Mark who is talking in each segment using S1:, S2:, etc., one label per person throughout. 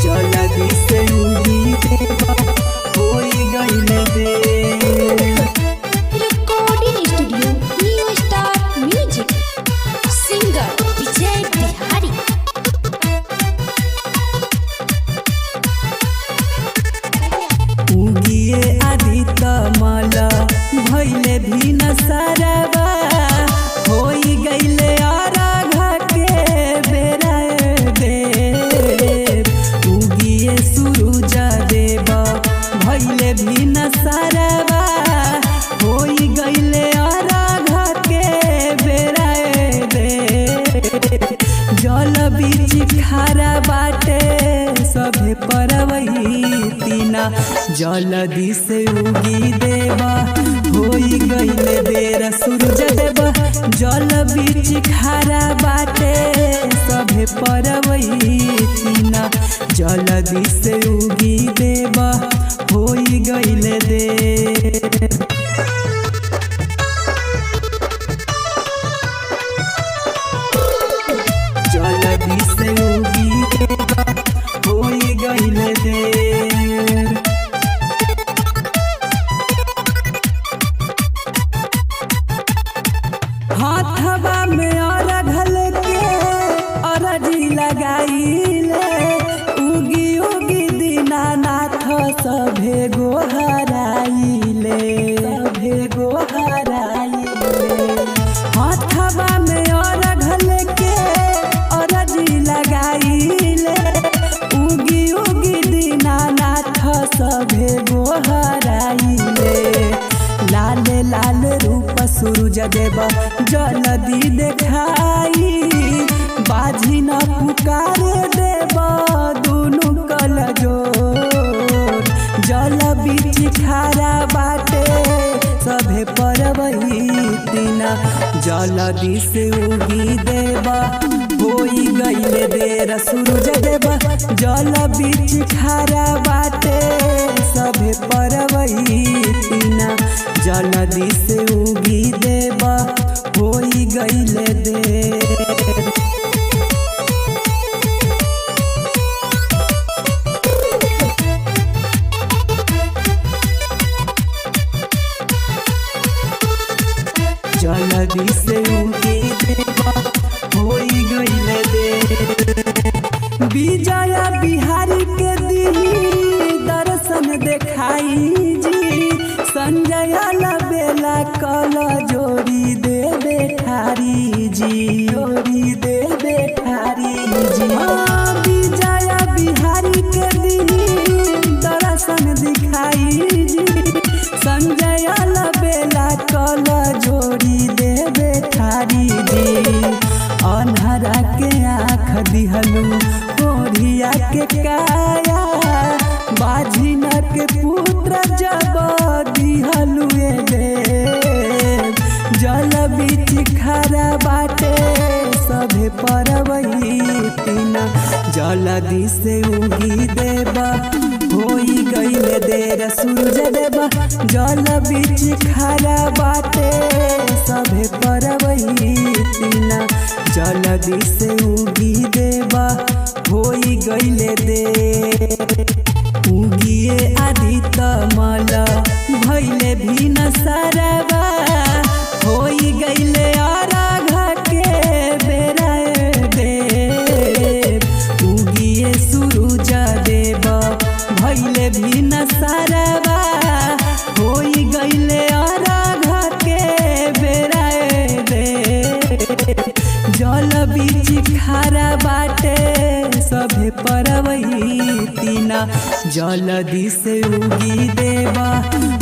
S1: जल्दी से उगी देवा होई गइले देर।
S2: Recording studio new star music, singer Vijay Bihari.
S1: उगिए आदि तमल भैले भी न सरवा होई गइले अरघ के बेरा देर। उगिए सूरज देव भैले भी न सरवा होई गइले अरघ के बेरा देर। जल बीच खारा बाटे सभे परवई तीना जल्दी से उगी देवा होई गइले बेर। सूरज देवा जल बीच खारा बाटे सभे परवई तीना जल्दी से उगी देवा होई गइले देर। जल्दी से उगी देवा होई गइले देर। हाथवा में अरघल के अरजी लगाइले उगी उगी दीनानाथ सभे गोहराइले सभे गोहराइले। हाथवा में अरघल के अरजी लगाइले उगी उगी दीनानाथ सभे गोहराइले। लाल लाल रूप सूरज देव जल्दी देखाई बाजी न पुकारे देव दुनु कल जोर। जल बीच खारा बाटे सभे परवई तीना जल्दी से उगी देवा होई गइले देर। सूरज देवा जल बीच खारा बाटे सभे परवई तीना जल्दी से उगी देवा होई गइले देर। जल्दी से उगी देवा होई गइले देर। विजय बिहारी के दी दर्शन देखाई जी संजय लबेला कल जोड़ी देवे ठारी जी जोड़ी देवे ठारी जी। विजय बिहारी के दी दर्शन दिखाई जी संजय लबेला कल जोड़ी देवे ठारी जी। अन्हरा के आँख दिहलू कोढ़िया के काया बाझिन के पुत्र जब दिहलू देव। जल बीच खारा बाटे सभे परवई तीना जल्दी से उगी देवा होई गइले देर। सूरज देवा जल बीच खारा बाटे सभे परवई तीना जल्दी से उगी देवा होई गइले देर। उगिए आदि तमल भैले भी न सरवा होई गइले अरघ के बेरा देर। उगिए सूरज देव भैले भी न सरवा होई गइले अरघ के बेरा देर। जल बीच खारा बाटे सभे परवई तीना जल्दी से उगी देवा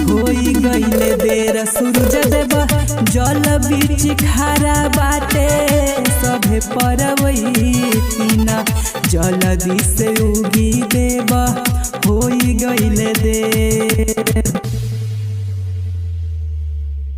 S1: होई गइले देर। सूरज देवा जल बीच खारा बाटे सभे परवई तीना जल्दी से उगी देवा होई गइले देर।